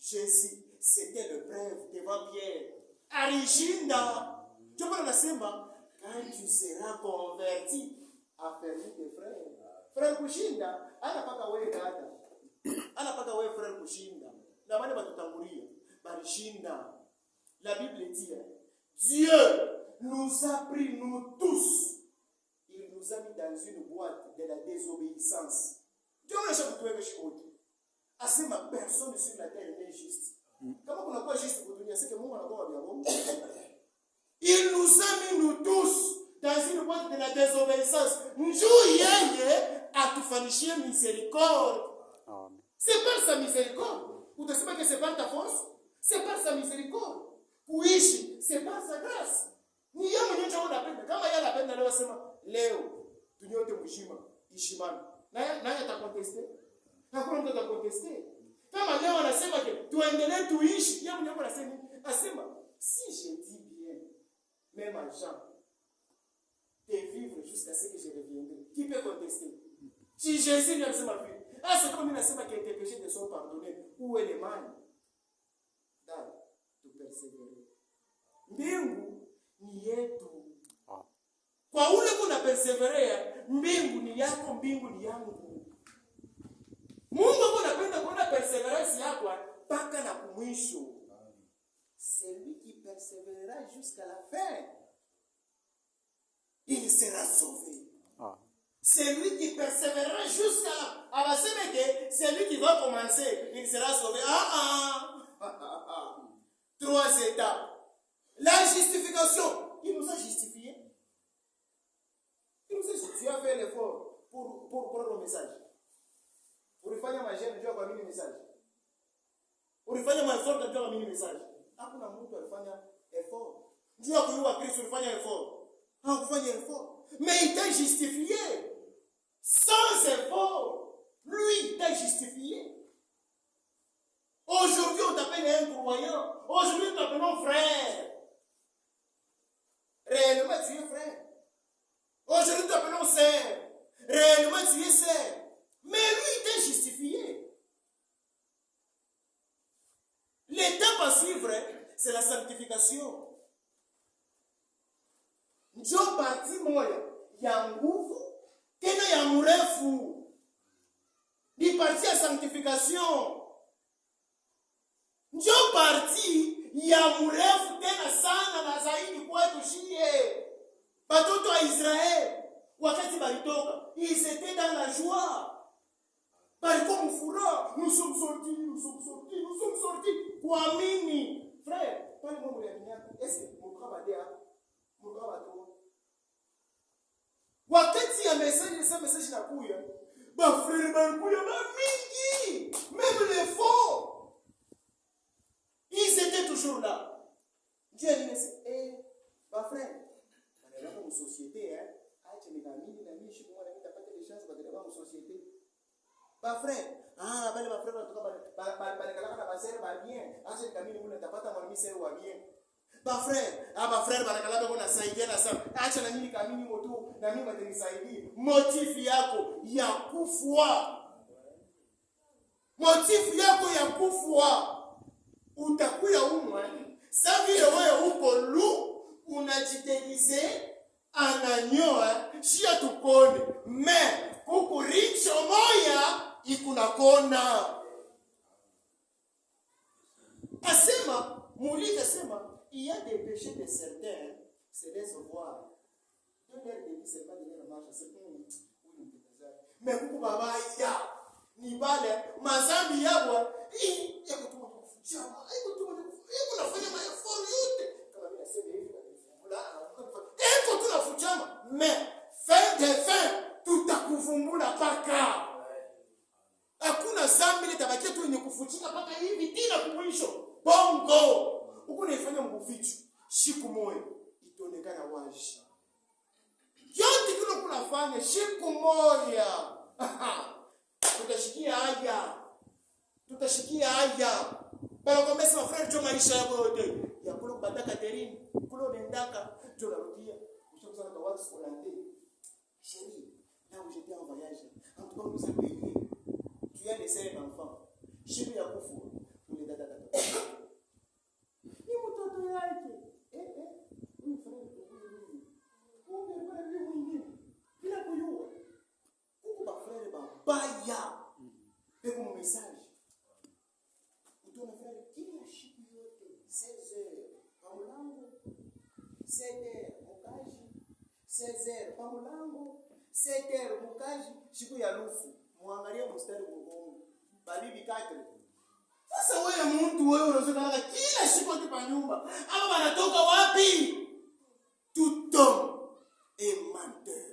Jésus, c'était le bref devant Pierre. Alishinda. Tu peux nasema quand tu seras converti, affermis tes frères. Frère kushinda, anapaka wewe dada. Anapaka wewe frère kushinda. Na wale watutangulia, balishinda. La Bible dit, Dieu nous a pris nous tous. Il nous a mis dans une boîte de la désobéissance. Dieu ne sait pas tout ce asema personne sur la terre n'est juste. Kama kuna kwa juste pour dunia, c'est que Mungu anakuwa bien bon. Il nous a mis nous tous dans une boîte de la désobéissance. Njoo yeye atufanyishie miséricorde. Amen. C'est par sa miséricorde. Utasema que c'est par ta force? C'est par sa miséricorde. Kuishi, c'est par sa grâce. Ni yeye mwenyewe ndio unapenda. Kama yeye anapenda leo sema leo tunyote mshima, ishimani. Naye atakonteste. Hakuna mtu atakonteste. Kama leo anasema que tuendelee tuishi, yeye mwenyewe anasema si je dis bien, même en Jean, de vivre jusqu'à ce que je reviendrai. Qui peut contester? Si Jésus lui a dit ma vie, c'est comme il a dit que tes péchés te sont pardonnés. Où est le mal? Dans tu persévérer. Mbingu ni yetu. Kwa ule kuna perseverea, mbingu ni yako, mbingu ni yangu. Mungu anapenda kuona perseverance yako mpaka na kumwisho. Celui qui persévérera jusqu'à la fin, il sera sauvé. Celui qui persévérera jusqu'à la fin, celui qui va commencer, il sera sauvé. 3 étapes. La justification. Il nous a justifiés. Tu as fait l'effort pour prendre le message. Ulifanya majeni ndio kwa mimi message. Ulifanya effort ndio kwa mimi message. Hakuna mtu alifanya effort. Ndio kuiua Kristo ulifanya effort. Hakufanya effort. Mais il t'a justifié. Sans effort. Lui, il t'a justifié. Aujourd'hui, on t'appelle un croyant. Aujourd'hui, on t'appelle un frère. Réellement, tu es frère. Aujourd'hui, tu appelles sœur. Réellement, tu es sœur. Mais lui, il t'a justifié. L'étape à suivre, c'est la sanctification. Ndio parti moja ya nguvu tena ya mrefu. Ni parti ya sanctification. Ndio parti ya mrefu tena sana na zaidi kwetu shie. Batoto wa Israeli wakati balitoka, ils étaient dans la joie. Balikuwa mfuraha, nous sommes sortis. Kwa mimi, frère, pale mwa mliaminiana, est-ce que mukabadea? Mukabadea. Wakati ya message nakuya, ba frère balikuya ba mingi, même les faux. Ils étaient toujours là. Dieu a dit, ba frère, dans une société, acha nikamini na mimi shiku mwana nitapata ile chance kwa société. Ba frère, bale ba frère wanatoka bale kala na basere ba bien, acha nikamini mwana nitapata mwana mimi sere wa bien. Ba frère, ba frère bale kala bako nasaidia na sana. Acha na mimi kamini moto na mimi mtanisaidie. Motifu yako ya kufua. Motifu yako ya kufua. Utakuya umwa. Sasa vile wewe uko lu unajitelize ananyoa shia tukone me kuku richo moya ikuna kona asema Moïse asema il y a des péchés de certains se laisse voir de leur début c'est pas de leur marche c'est mais kuku baba ya ni bale mazambi yabo yako tu kufuchama iko nafanya maefort yote kama vile sasa hivi eko tunafuchama mais fin de fin tutakuvumbula paka hakuna zambi litabakia tu yenye kufuchika paka hivi tena kumwisho bongo huko naifanya mkuficho siku moja itaonekana wazi yote kile kunafanya siku moja tutashikia haya bado kwa mesa frère jo maisha yako yote ya kule kubata Catherine kule unaendaka jo narudia ushakusana kwa watu Hollandais chérie là où j'étais en voyage en tout cas nous a payé tu as laissé un enfant chérie ya kufu ule dada ni mtoto yake huyu frère kumbe pale mwingine bila kujua huko ba frère babaya peko mu message utona frère kila siku yote 16h pamulango 7h mukaji 16h pamulango 7h mukaji siku ya lufu muangalia mstari mgongo babibi kake sasa wewe mtu wewe unazokana kila siku tu pa nyumba ama wanatoka wapi tout homme est menteur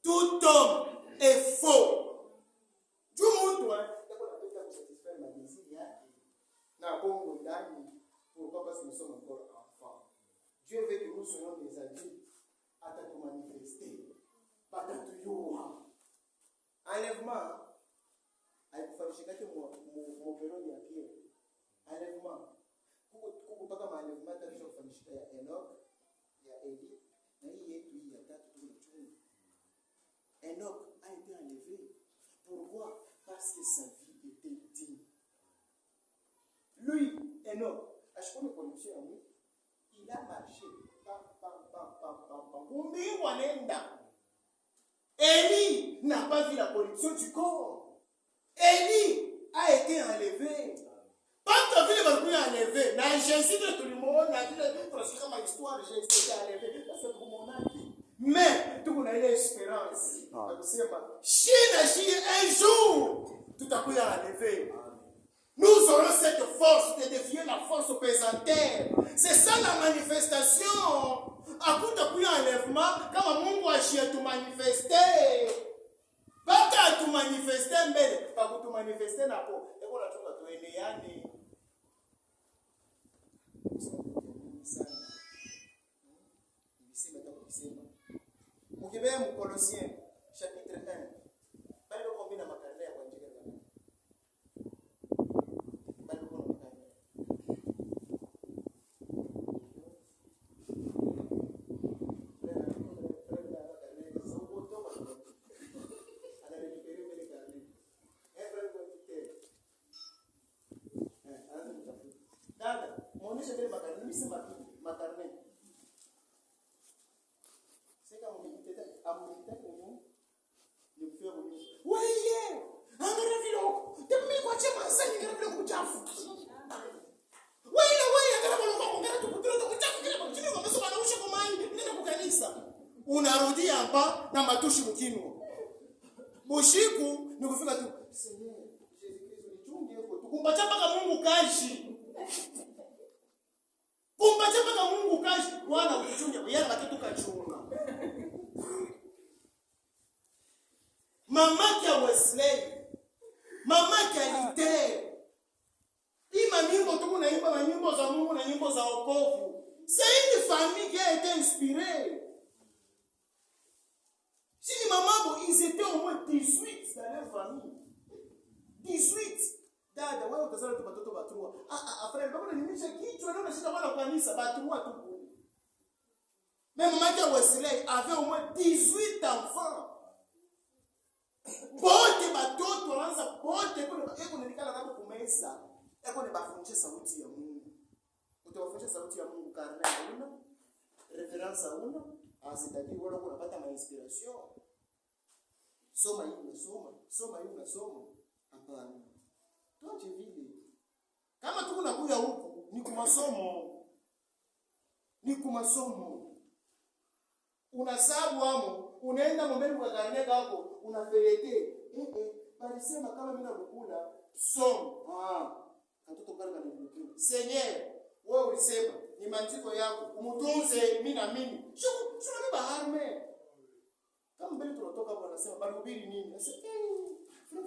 tout homme est faux manifester. Batatuyua. Enlèvement. Haikufanishikake mwoperoni ya Pierre. Enlèvement. Kuku paka maenlèvement tanisha kufanishika ya Enoch, ya Eli, na hii yetu hii ya tatu tunachunga. Enoch a été enlevé. Pourquoi? Parce que sa vie était digne. Lui, Enoch, à chaque fois qu'on il a marché. Élie n'a pas vu la corruption du corps. Élie a été enlevé. Pas que vu les gens enlevé. Dans Jésus de tout le monde, dans l'histoire de Jésus été enlevé. Mais tout le monde a l'espérance. Un jour, tout à coup il a enlevé. Nous aurons cette force de défier la force pesantère. C'est ça la manifestation. À coup de coup enlèvement, quand Mungu achie tout manifester. Pas qu'à tout manifester, mais pas que tout manifester n'a pas. Et voilà, tu vas te élever. Mukibea mu Colossiens chapitre 1. Bali ko mbina makarne ya kwa njia gani? Bali ko makarne. Dada, muoneshe vile makarne, mimi si makarne. Wewe angalia vile temi kwa chema sasa ngara vile kuchafu wewe angalia balo ngara tukutana kuchafu kile kwa chini kwa sababu anausha kwa mai nenda kwa kanisa unarudi hapa na matushi mkino bushiku ni kufika tu Seigneur Jésus Christ nichunge huko tukumbacha mpaka Mungu kashi kumbacha mpaka Mungu kashi Bwana utuchunge yeye kitu kachunga. Mamake ya Wesley, mamake ya Luther. Hii manyimbo tuko naimba manyimbo za Mungu na nyimbo za wokovu. C'est une famille qui a été inspirée. Si les mamans, ils étaient au moins 18 dans leur famille. 18. Dada, wewe utazala tu watoto batrua. Après, baba nimisha kichwa leo nashinda bwana kanisa batrua tu. Mais mamake ya Wesley avait au moins 18 enfants. Bote batoto wanaanza bote eko nilikala nabo kumesa eko ni bafundisha sauti ya Mungu utawafundisha sauti ya Mungu karne hauna reference hauna asitaki wala unapata ma inspiration soma hapana tuache vile kama tuko nakuya huku ni kumasomo unasabu amo unaenda mbele kwa karne kako unafelete palisema kama mimi nakukula somo katoto kale kanivukio Seigneur wewe ulisema ni mandiko yako umutunze mimi na mimi sio ni baharme kama mbele tunatoka hapo anasema barubiri nini nasema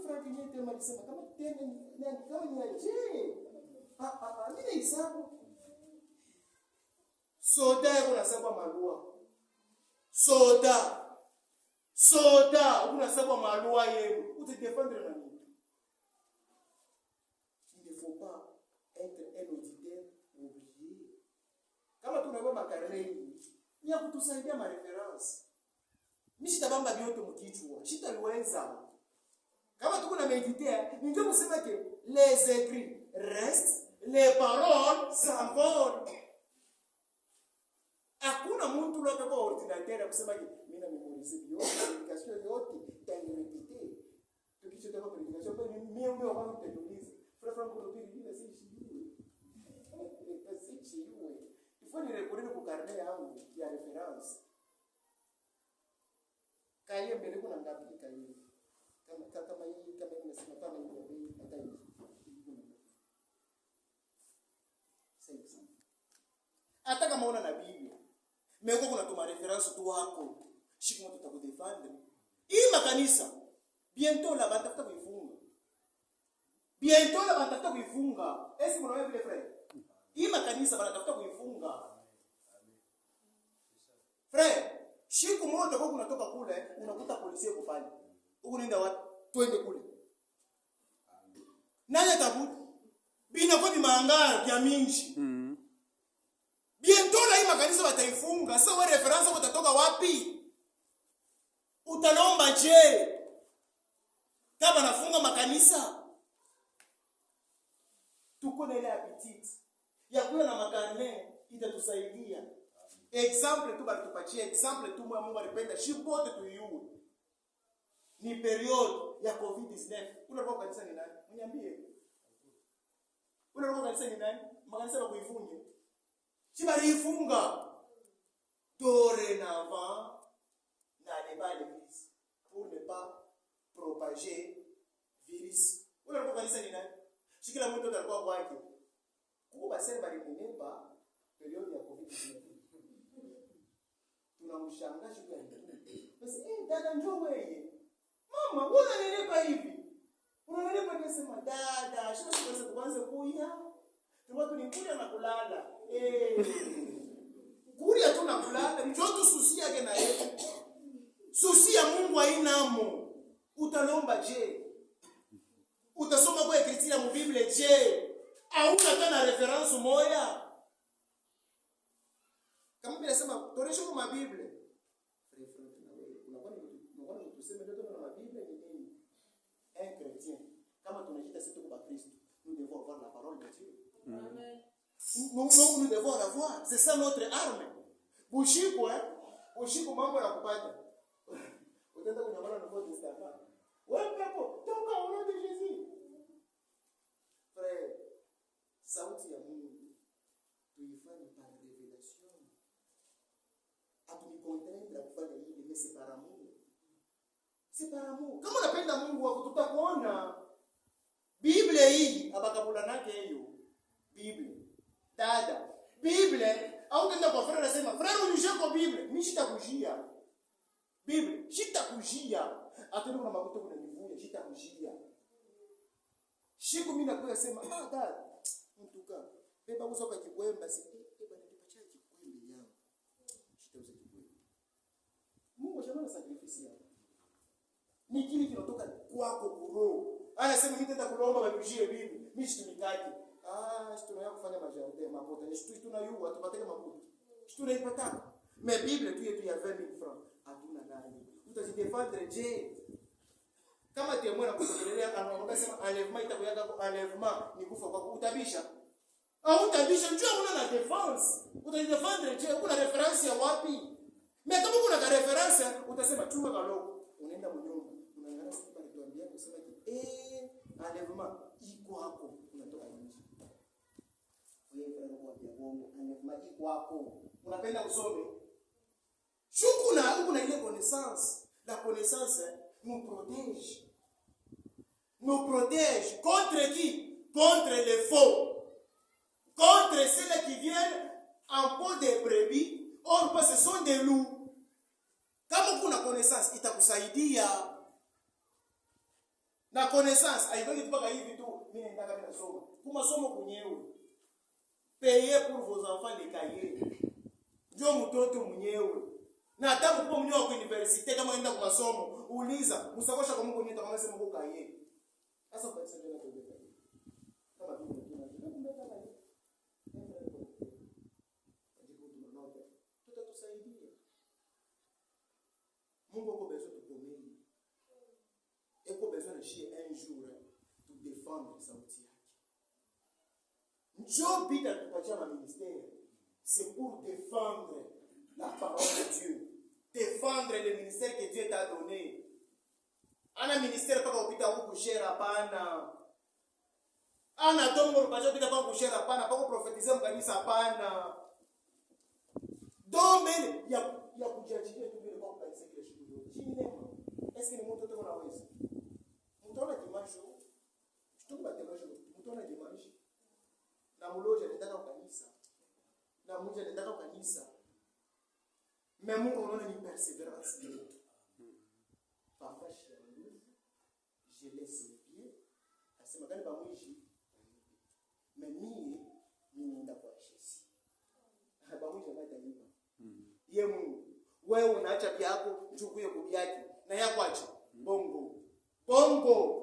Frank ni tema alisema kama tena kama ni aje mimi hisabu soda unasema malua soda unasema malua yenu utadefendre na nini? Il ne faut pas être un auditeur oublié. Kama tunakuwa makareni ni ya kutusaidia ma reference. Mimi sitabamba vyote mkichwa. Sitaliweza. Kama tuko na méditer, ndio kusema que les écrits restent, les paroles s'envolent. Hakuna mtu leo kwa ordinateur kusema mimi na memorize yote, communication yote, tanirepete. Tukichotoka kwa communication kwa mimi ndio wangu mtendolize. Frère Kodopiri bila si chiwe. Si chiwe. Ifo ni recording kwa carnet yangu ya reference. Kaye mbele kuna ngapi kaye? Kama hii kama nimesema kama hii hata hii. Sasa. Hata kama una na Biblia meko kuna tuma reference tu wako shikimo tutakudefendre hii makanisa bientôt la batafuta kuifunga est-ce que unaona vile frère hii makanisa banatafuta kuifunga frère Siku moja kwa unatoka kule, unakuta polisi yuko pale. Huko nenda wapi? Twende kule. Nani atakuta? Bina kwa maangara ya mingi. Bientôt la hii makanisa wataifunga. Sasa wewe reference utatoka wapi? Utalomba je? Kama nafunga makanisa? Tuko na ile appetite ya kuwa na makarne itatusaidia. Example tu bali tupatie example tu Mungu alipenda shipote tuiue. Ni period ya COVID-19. Unakuwa kanisa ni nani? Mniambie. Unakuwa kanisa ni nani? Makanisa ya kuifunga. Chibari ifunga. Dorénavant, n'allez pas à l'église pour ne pas propager virus. Unakuwa kanisa ni nani? Shikila mtu atakuwa kwake. Kuko basema bali kunepa period ya COVID-19. Tunamshangaa shida hii. Basi dada njoo wewe. Mama, mbona unanilepa hivi? Unanilepa nisema dada, shida tuanze kuya. Tulikuwa tunikuja na kulala. Kuria tu na kulala, njoo tususia yake na yeye. Susia Mungu hainamo. Utalomba je? Utasoma kwa Kristo mu Biblia je? Au unataka reference moja? Kama Biblia inasema toresha kwa Biblia. Unakuwa ni tuseme ndio na Biblia ni nini? Un chrétien. Kama tunajita sisi tuko kwa Kristo, nous devons avoir la parole de Dieu. Amen. Nous devons avoir, c'est ça notre arme. Bushiko mambo ya kupata. Utaenda kunyamala na Nouveau Testament. Wewe pepo, toka au nom de Jésus. Frère, sauti ya Mungu tuifanye par révélation. Atunikontrendre kufanya hivi, mais c'est par amour. C'est par amour. Kama unapenda Mungu wako tutakuona. Biblia hii abakabula nake hiyo. Biblia. Dada. Biblia au tenda kwa frère anasema, "Frère unijie kwa Biblia, mimi sitakujia." Biblia, sitakujia. Atendo kuna makuto kuna nivuya, sitakujia. Shiku mimi nakuya sema, dada, mtuka. Beba kusoka kikwemba si beba nipatia kikwembe yangu. Sitauza kikwembe. Mungu jamani sacrifice yako. Ni kile kinatoka kwako kuroho. Anasema mimi nenda kulomba wanujie Biblia. Mimi situmikaki. Tunaya kufanya majardin makuta. Ni tunayua tupate makuta. Tunaipata. Mais Biblia tu yetu ya 20,000 francs. Hatuna nani. Utajidefendre je? Kama temwe na kuongelea anaomba sema enlèvement itakuyaga kwa enlèvement ni kufa kwa utabisha. Au utabisha njoo una na defense. Utajidefendre je? Kuna reference ya wapi? Mais kama kuna ka reference utasema chuma kaloko. Unaenda mnyumba. Unaangalia siku pale tuambia kusema enlèvement iko hapo unatoka nje. Wewe unakuambia bongo enlèvement iko hapo. Unapenda usome? Huku na ile connaissance. La connaissance nous protège. Nous protège contre qui? Contre les faux. Contre ceux qui viennent en peau de brebis, or parce que ce sont des loups. Kama kuna connaissance itakusaidia. Na connaissance haibaki mpaka hivi tu mimi nataka mimi nasoma. Kuma somo kunyewe. Payez pour vos enfants des cahiers. Ndio mtoto mwenyewe. Na hata mkuu mwenyewe wa university kama unaenda kwa masomo, uuliza, msakosha kwa Mungu nyewe kama sema Mungu kaye. Sasa kwa sababu ndio ndio. Kama vile tutatusaidia. Mungu ako besoin de combien? Eko besoin de chier un jour to défendre sauti yake. Job bita tupatia ma ministère, c'est pour défendre la parole de Dieu. Défendre le ministère que Dieu t'a donné. Ana ministère paka upita huku share hapana. Ana dongo rupacho upita paka kushare hapana, paka profetize mkanisa hapana. Domene ya kujajilia tu vile kwa kanisa kile shughuli. Chini nema. Est-ce que ni mtu toka naweza? Mtaona dimanche. Tutumba dimanche. Mtaona dimanche. Na muloja nitaka kanisa. Na mmoja nitaka kanisa. Mais Mungu unaona ni persévérance yetu. Papa je laisse le pied. Asema kani bamwishi. Mais mimi nenda kwa Yesu. Bamwishi anataka. Ye Mungu Wewe unaacha vyako chukue kubyaki na yako acha bongo. Bongo.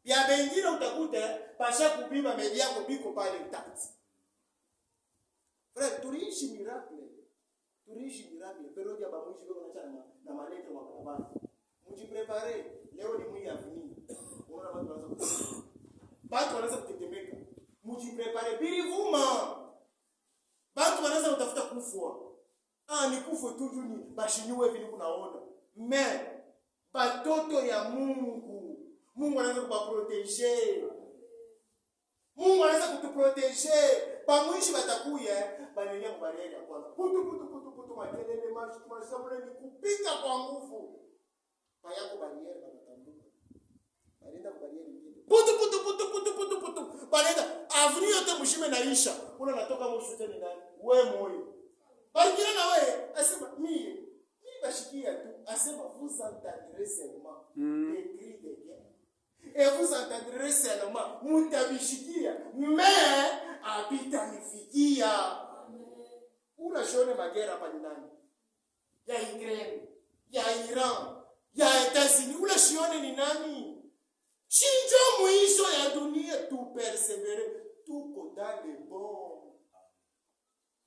Bia bengine utakuta pasha kubiba meli yako biko pale mtati. Frère, tuliishi miracle. Periode ya bamuishi biko nacha na malete wa barabara. Mujiprepare, leo ni mwi avenir. Unaona watu wanaanza kutetemeka. Mujiprepare bilivuma. Watu wanaanza kutafuta kufua. Ni kufo tu juni bashinywe vile kunaona. Mais batoto ya Mungu anaweza kubaproteger. Mungu anaweza kutuproteger. Pamuishi batakuya banenya mbariere ya kwanza. Putu makelele mashamule ni kupika kwa nguvu. Bayako bariere banatambuka. Banenda bariere nyingine. Putu. Banenda avenue yote mshime naisha. Una natoka mshute ni nani? Wewe moyo. Barikira na wewe asema mimi bashikia tu asema vous entendrez seulement les cris de guerre. Et vous entendrez seulement mutabishikia mais abitanifikia. Unashone magera hapa ni nani? Ya Ukraine, ya Iran, ya États-Unis. Unashione ni nani? Chinjo mwisho ya dunia tu persévérer tuko dans le bon.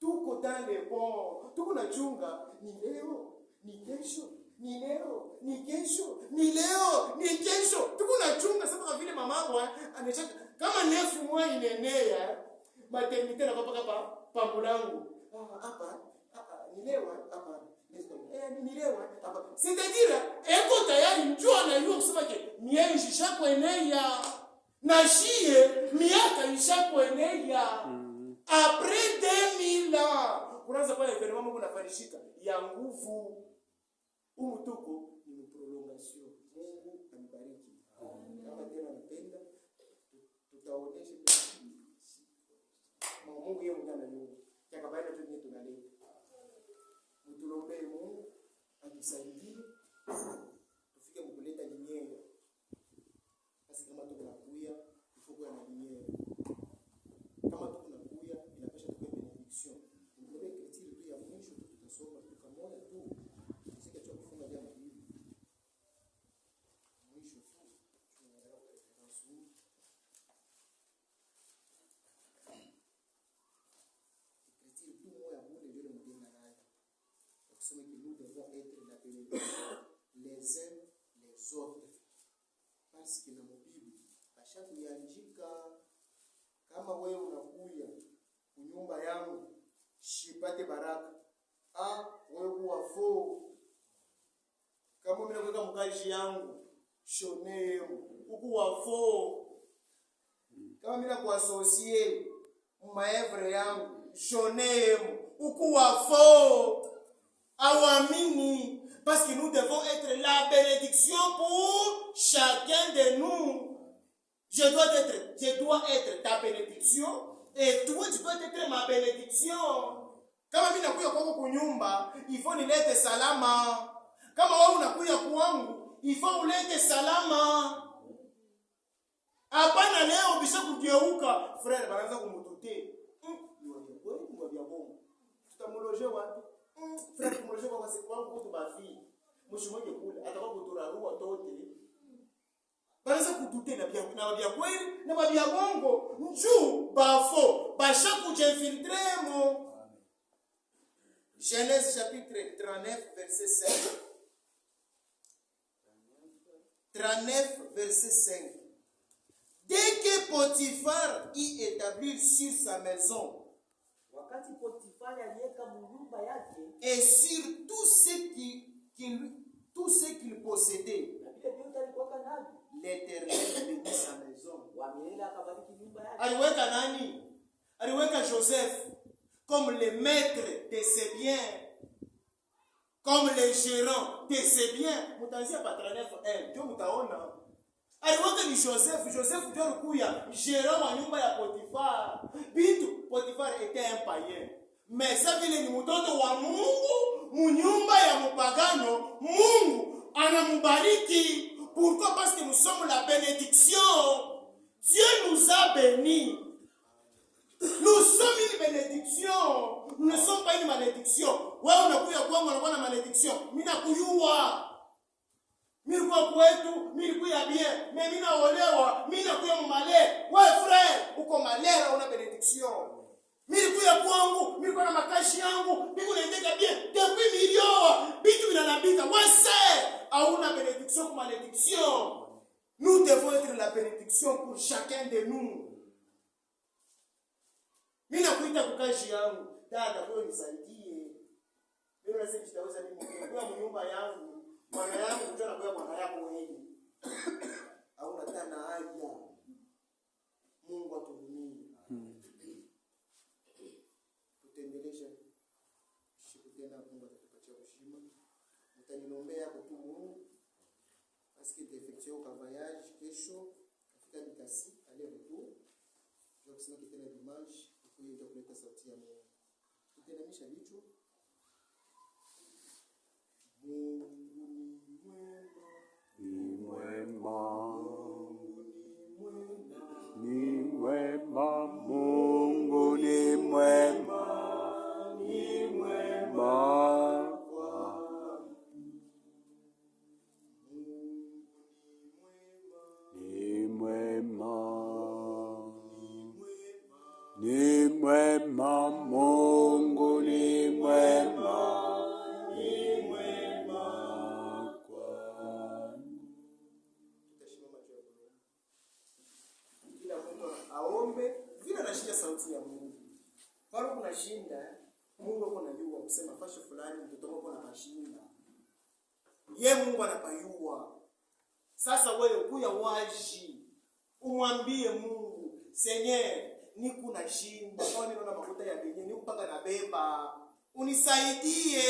Tuko dans le bon. Tuko na chunga ni leo, ni kesho, ni leo, ni kesho, ni leo, ni kesho. Tuko na chunga sababu vile mamangu anachaka kama nefu mwa inenea maternité na papa pamulangu. Hapa ni leo hapa. Ni leo hapa. C'est-à-dire eko tayari njoo na yule kusema ke miezi ishakuenea na shie miaka ishakuenea. Après 2000 ans, kunaanza kwa evenement Mungu anafarishika ya nguvu. Umutuko ni prolongation. Mungu anibariki. Kama tena napenda tutaonesha Mungu yeye mwana Mungu. Yakabaina tu ni tunaleta. Mtulombe Mungu atusaidie tufike mkuleta linyewe. Basi kama tunakuya tufuko na linyewe. Kama tunakuya inapasha tuwe benediction. Ndio kile tu ya mwisho tutasoma tukamoja tu. Sika tu kufunga jambo hili. Mwisho tu tunaendelea kwa reference. Kristo tu moya bure ndio mtenda naye. Kusema que nous devons être la bénédiction les uns les autres. Parce que na Biblia basha kuandika kama wewe unakuja kunyumba yangu shipate baraka. Wewe uwafo. Kama mimi nakuweka mkaji yangu shoneo huku wafo. Kama mimi nakuassocier maevre yangu shoneo huku wafo. Awamini, parce que nous devons être la bénédiction pour chacun de nous. Je dois être ta bénédiction et toi tu dois être ma bénédiction. Kama mimi nakuja kwako kunyumba, il faut nilete salama. Kama wewe unakuja kwangu, il faut ulete salama. Hapana leo bisha kugeuka, frère banaanza kumutute. Ni wa bongo. Tutamloje wapi? Frère kumloje kwa sababu wangu kutu bafi. Mshimoje kule, atakuwa kuturarua tote. Banaanza kutute na bia kweli na bia bongo. Njoo bafo, basha kujinfiltrer mo. Genèse chapitre 39 verset 5. 39 verset 5. Dès que Potiphar y établit sur sa maison, wakati Potifari aliweka nyumba yake et sur tout ce qu'il possédait, na vile vyote alikuwa navyo, l'Éternel bénit sa maison. Wamieli akabariki nyumba yake. Aliweka nani? Aliweka Joseph comme le maître de ses biens, comme le gérant de ses biens. Mutanzia patronef ndio mtaona. Aliweka ni Joseph ndio alikuwa gérant wa nyumba ya Potifar. Bitu Potifar était un païen. Mais ça vile ni mtoto wa Mungu, munyumba ya mupagano, Mungu anamubariki. Pourquoi? Parce que nous sommes la bénédiction. Dieu nous a bénis. Nous sommes une bénédiction. Nous ne sommes pas une malédiction. Wewe unakuja kwangu unakuwa na malédiction. Mimi nakuyua. Mimi nilikuwa kwetu, mimi nilikuwa bien. Mimi naolewa, mimi nakuya mmalé. Wewe frère, uko malera una bénédiction. Mimi nilikuwa kwangu, mimi nilikuwa na makashi yangu, mimi naendeka bien. Depuis milio, bitu vinanabika. Wewe hauna bénédiction pour malédiction. Nous devons être la bénédiction pour chacun de nous. Mimi nakuita kukashi yangu, dada wewe nisaidie. Mimi nasema kitaweza mimi kwa nyumba yangu, mwana yangu njoo na kwa mwana yako wewe. Hauna tena haja. Mungu atuhurumie. Tutendeleshe. Shukutena Mungu atatupatia uzima. Mtaniombea hapo tu Mungu. Parce que d'effectuer au voyage kesho katika Bikasi aller retour. Je vais kusema kitena dimanche. Kuja kuleta sauti ya Mungu. Tutenganisha vichwa. Mungu ni mwema. Ni mwema, Mungu ni mwema. Ni mwema. Ni mwema. Ni mwema, Mungu ni mwema. Ni mwema kwangu. Kila mtu aombe vile anashinda sauti ya Mungu. Pale kuna shinda, Mungu ako anajua kusema fasho fulani mtoto wako anashinda. Mungu anapayua. Sasa wewe kuya waji. Umwambie Mungu, Seigneur, niku na shinda. Kwa nini unaona makuta ya benye niku paka na beba. Unisaidie.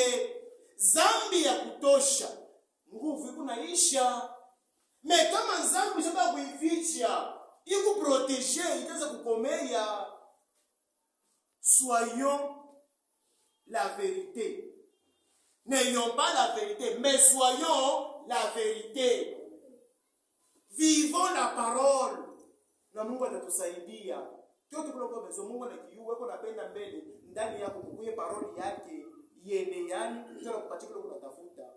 Zambi ya kutosha. Nguvu iko naisha. Me kama zambi shaka kuificha, iku protéger, itaweza kukomea. Soyons la vérité. N'ayons pas la vérité, mais soyons la vérité. Vivons la parole. Na Mungu atatusaidia. Chote kuna kwa bezo Mungu anakiua wako napenda mbele ndani yako kukuye parole yake iende yani tena kupatia kile unatafuta.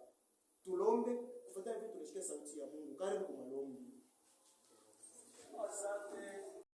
Tulombe kufuata vitu tunashika sauti ya Mungu. Karibu kwa maombi. Asante.